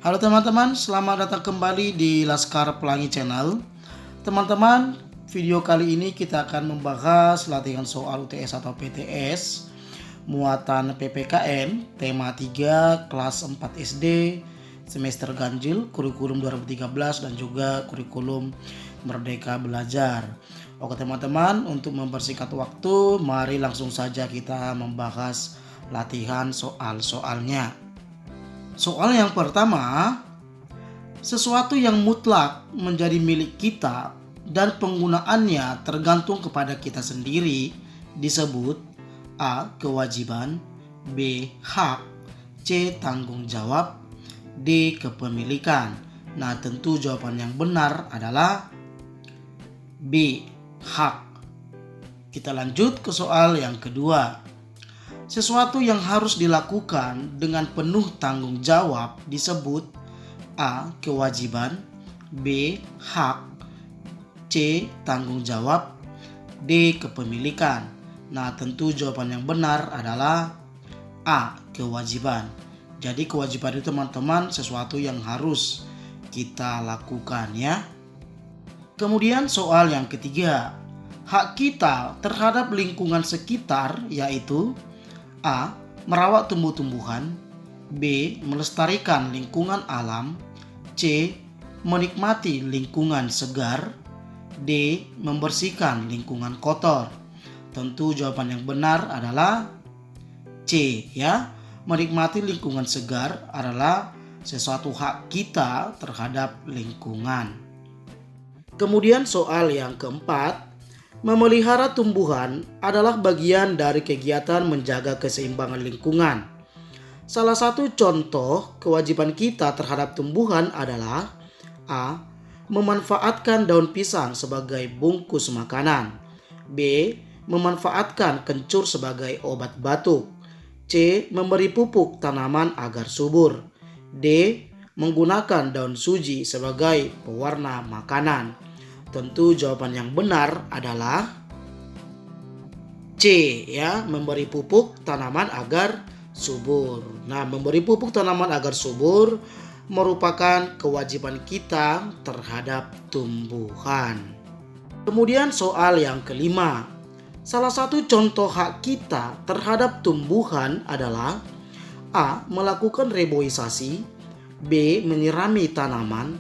Halo teman-teman, selamat datang kembali di Laskar Pelangi Channel. Teman-teman, video kali ini kita akan membahas latihan soal UTS atau PTS muatan PPKN tema 3 kelas 4 SD semester ganjil kurikulum 2013 dan juga kurikulum Merdeka Belajar. Oke teman-teman, untuk mempersingkat waktu, mari langsung saja kita membahas latihan soal-soalnya. Soal yang pertama, sesuatu yang mutlak menjadi milik kita dan penggunaannya tergantung kepada kita sendiri disebut A. Kewajiban, B. Hak, C. Tanggung jawab, D. Kepemilikan. Nah, tentu jawaban yang benar adalah B. Hak. Kita lanjut ke soal yang kedua. Sesuatu yang harus dilakukan dengan penuh tanggung jawab disebut A. Kewajiban, B. Hak, C. Tanggung jawab, D. Kepemilikan. Nah, tentu jawaban yang benar adalah A. Kewajiban. Jadi kewajiban itu teman-teman sesuatu yang harus kita lakukan ya. Kemudian soal yang ketiga. Hak kita terhadap lingkungan sekitar yaitu A. Merawat tumbuh-tumbuhan, B. Melestarikan lingkungan alam, C. Menikmati lingkungan segar, D. Membersihkan lingkungan kotor. Tentu jawaban yang benar adalah C ya. Menikmati lingkungan segar adalah sesuatu hak kita terhadap lingkungan. Kemudian soal yang keempat. Memelihara tumbuhan adalah bagian dari kegiatan menjaga keseimbangan lingkungan. Salah satu contoh kewajiban kita terhadap tumbuhan adalah A. Memanfaatkan daun pisang sebagai bungkus makanan, B. Memanfaatkan kencur sebagai obat batuk, C. Memberi pupuk tanaman agar subur, D. Menggunakan daun suji sebagai pewarna makanan. Tentu jawaban yang benar adalah C ya, memberi pupuk tanaman agar subur. Nah, memberi pupuk tanaman agar subur merupakan kewajiban kita terhadap tumbuhan. Kemudian soal yang kelima. Salah satu contoh hak kita terhadap tumbuhan adalah A. Melakukan reboisasi, B. Menyirami tanaman,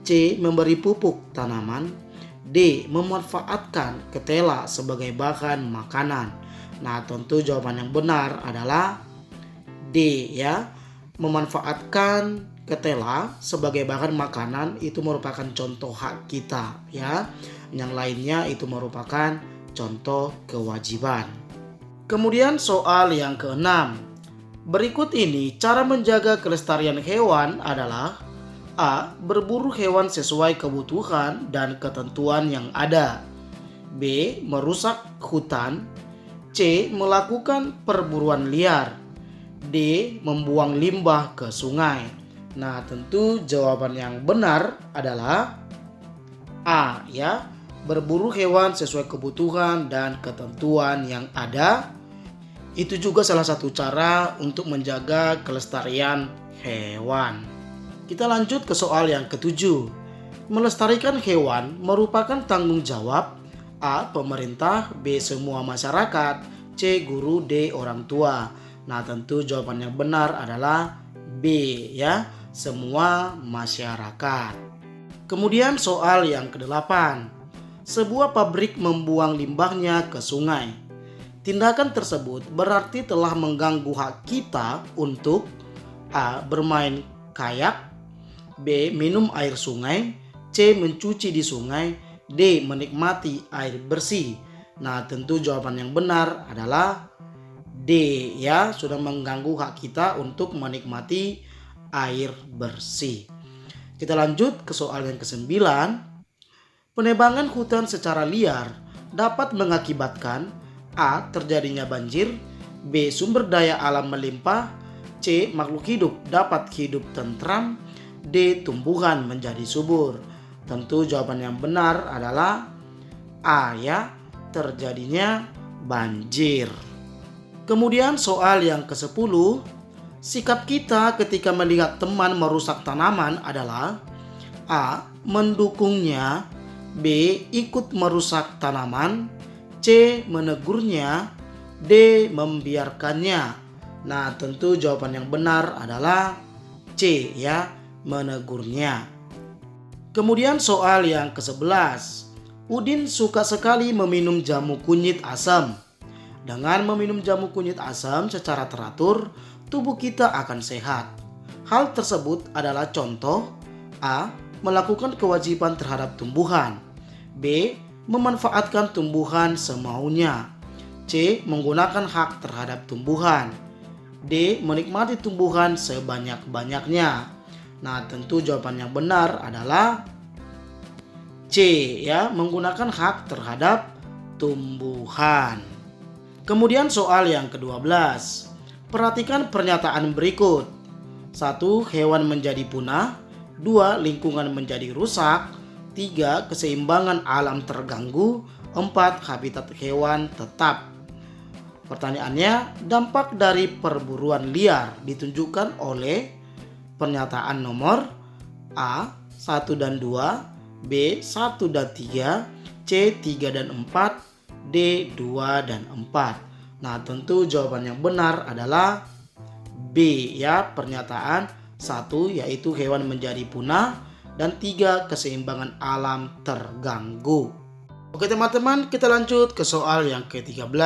C. Memberi pupuk tanaman, D. Memanfaatkan ketela sebagai bahan makanan. Nah, tentu jawaban yang benar adalah D ya. Memanfaatkan ketela sebagai bahan makanan itu merupakan contoh hak kita ya. Yang lainnya itu merupakan contoh kewajiban. Kemudian soal yang keenam. Berikut ini cara menjaga kelestarian hewan adalah A. Berburu hewan sesuai kebutuhan dan ketentuan yang ada, B. Merusak hutan, C. Melakukan perburuan liar, D. Membuang limbah ke sungai. Nah, tentu jawaban yang benar adalah A ya. Berburu hewan sesuai kebutuhan dan ketentuan yang ada. Itu juga salah satu cara untuk menjaga kelestarian hewan. Kita lanjut ke soal yang ketujuh. Melestarikan hewan merupakan tanggung jawab A. Pemerintah, B. Semua masyarakat, C. Guru, D. Orang tua. Nah, tentu jawaban yang benar adalah B ya. Semua masyarakat. Kemudian soal yang kedelapan. Sebuah pabrik membuang limbahnya ke sungai. Tindakan tersebut berarti telah mengganggu hak kita untuk A. Bermain kayak, B. Minum air sungai, C. Mencuci di sungai, D. Menikmati air bersih. Nah, tentu jawaban yang benar adalah D ya. Sudah mengganggu hak kita untuk menikmati air bersih. Kita lanjut ke soal yang ke-9. Penebangan hutan secara liar dapat mengakibatkan A. Terjadinya banjir, B. Sumber daya alam melimpah, C. Makhluk hidup dapat hidup tentram, D. Tumbuhan menjadi subur. Tentu jawaban yang benar adalah A ya. Terjadinya banjir. Kemudian soal yang ke-10. Sikap kita ketika melihat teman merusak tanaman adalah A. Mendukungnya, B. Ikut merusak tanaman, C. Menegurnya, D. Membiarkannya. Nah, tentu jawaban yang benar adalah C ya, menegurnya. Kemudian soal yang ke-11. Udin suka sekali meminum jamu kunyit asam. Dengan meminum jamu kunyit asam secara teratur, tubuh kita akan sehat. Hal tersebut adalah contoh A. Melakukan kewajiban terhadap tumbuhan, B. Memanfaatkan tumbuhan semaunya, C. Menggunakan hak terhadap tumbuhan, D. Menikmati tumbuhan sebanyak-banyaknya. Nah, tentu jawaban yang benar adalah C ya, menggunakan hak terhadap tumbuhan. Kemudian soal yang ke-12. Perhatikan pernyataan berikut. 1. Hewan menjadi punah, 2. Lingkungan menjadi rusak, 3. Keseimbangan alam terganggu, 4. Habitat hewan tetap. Pertanyaannya, dampak dari perburuan liar ditunjukkan oleh pernyataan nomor A. 1 dan 2, B. 1 dan 3, C. 3 dan 4, D. 2 dan 4. Nah, tentu jawaban yang benar adalah B ya, pernyataan 1 yaitu hewan menjadi punah, dan 3 keseimbangan alam terganggu. Oke teman-teman, kita lanjut ke soal yang ke-13.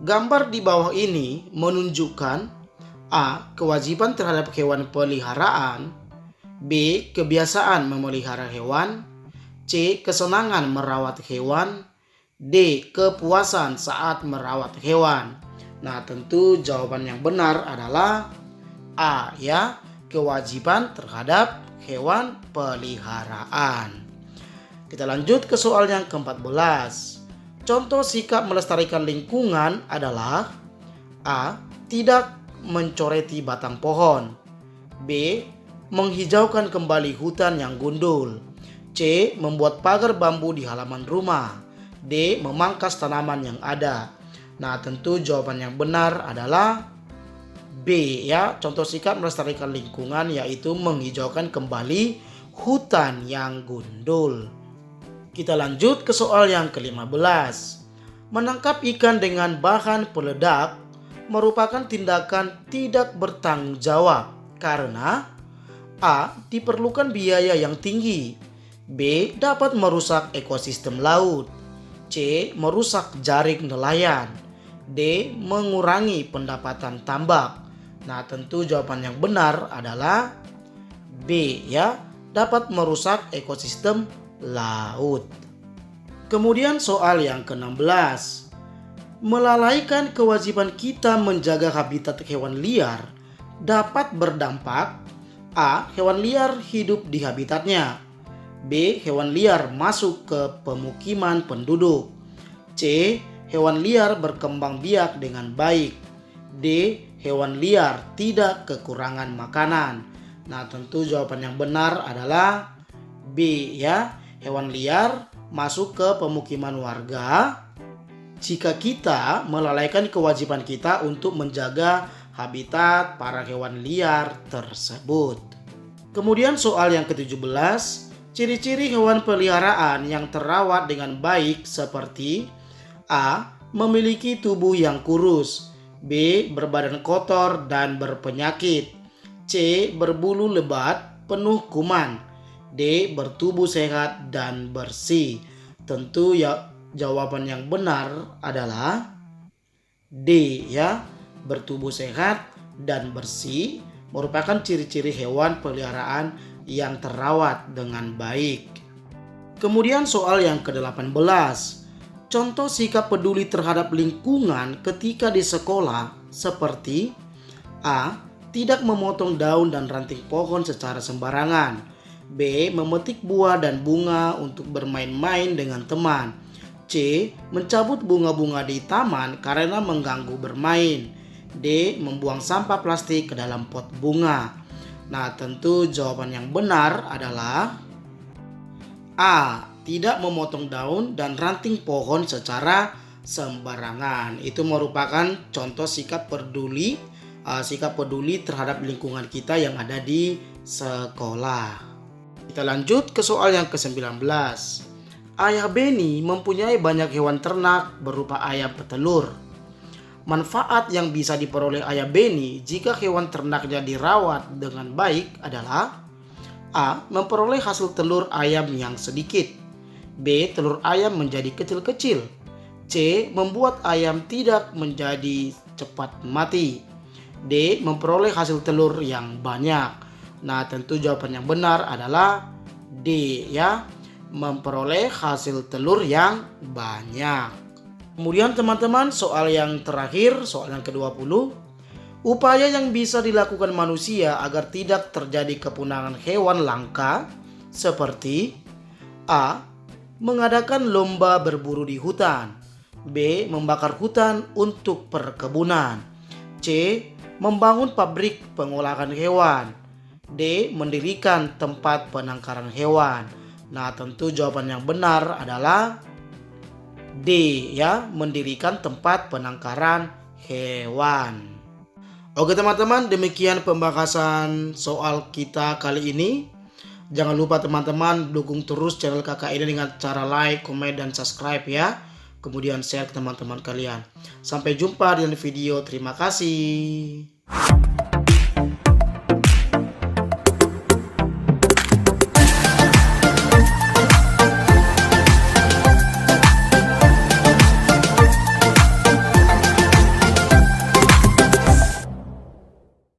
Gambar di bawah ini menunjukkan A. Kewajiban terhadap hewan peliharaan, B. Kebiasaan memelihara hewan, C. Kesenangan merawat hewan, D. Kepuasan saat merawat hewan. Nah, tentu jawaban yang benar adalah A ya, kewajiban terhadap hewan peliharaan. Kita lanjut ke soal yang ke-14. Contoh sikap melestarikan lingkungan adalah A. Tidak mencoreti batang pohon, B. Menghijaukan kembali hutan yang gundul, C. Membuat pagar bambu di halaman rumah, D. Memangkas tanaman yang ada. Nah, tentu jawaban yang benar adalah B ya, contoh sikap melestarikan lingkungan yaitu menghijaukan kembali hutan yang gundul. Kita lanjut ke soal yang ke-15. Menangkap ikan dengan bahan peledak merupakan tindakan tidak bertanggung jawab karena A. Diperlukan biaya yang tinggi, B. Dapat merusak ekosistem laut, C. Merusak jaring nelayan, D. Mengurangi pendapatan tambak. Nah, tentu jawaban yang benar adalah B ya, dapat merusak ekosistem laut. Kemudian soal yang ke-16. Melalaikan kewajiban kita menjaga habitat hewan liar dapat berdampak A. Hewan liar hidup di habitatnya, B. Hewan liar masuk ke pemukiman penduduk, C. Hewan liar berkembang biak dengan baik, D. Hewan liar tidak kekurangan makanan. Nah, tentu jawaban yang benar adalah B ya, hewan liar masuk ke pemukiman warga jika kita melalaikan kewajiban kita untuk menjaga habitat para hewan liar tersebut. Kemudian soal yang ke-17, ciri-ciri hewan peliharaan yang terawat dengan baik seperti A. Memiliki tubuh yang kurus, B. Berbadan kotor dan berpenyakit, C. Berbulu lebat penuh kuman, D. Bertubuh sehat dan bersih. Tentu ya, jawaban yang benar adalah D ya, bertubuh sehat dan bersih merupakan ciri-ciri hewan peliharaan yang terawat dengan baik. Kemudian soal yang ke-18. Contoh sikap peduli terhadap lingkungan ketika di sekolah seperti A. Tidak memotong daun dan ranting pohon secara sembarangan, B. Memetik buah dan bunga untuk bermain-main dengan teman, C. Mencabut bunga-bunga di taman karena mengganggu bermain, D. Membuang sampah plastik ke dalam pot bunga. Nah, tentu jawaban yang benar adalah A. Tidak memotong daun dan ranting pohon secara sembarangan. Itu merupakan contoh sikap peduli sikap peduli terhadap lingkungan kita yang ada di sekolah. Kita lanjut ke soal yang ke-19. Ayah Benny mempunyai banyak hewan ternak berupa ayam petelur. Manfaat yang bisa diperoleh ayah Benny jika hewan ternaknya dirawat dengan baik adalah: A. Memperoleh hasil telur ayam yang sedikit. B. Telur ayam menjadi kecil-kecil. C. Membuat ayam tidak menjadi cepat mati. D. Memperoleh hasil telur yang banyak. Nah, tentu jawaban yang benar adalah D ya. Memperoleh hasil telur yang banyak. Kemudian teman-teman, soal yang terakhir, soal yang ke-20. Upaya yang bisa dilakukan manusia agar tidak terjadi kepunahan hewan langka seperti: A. Mengadakan lomba berburu di hutan. B. Membakar hutan untuk perkebunan. C. Membangun pabrik pengolahan hewan. D. Mendirikan tempat penangkaran hewan. Nah, tentu jawaban yang benar adalah D ya, mendirikan tempat penangkaran hewan. Oke teman-teman, demikian pembahasan soal kita kali ini. Jangan lupa teman-teman dukung terus channel Kakak ini dengan cara like, komen, dan subscribe ya. Kemudian share ke teman-teman kalian. Sampai jumpa di video. Terima kasih.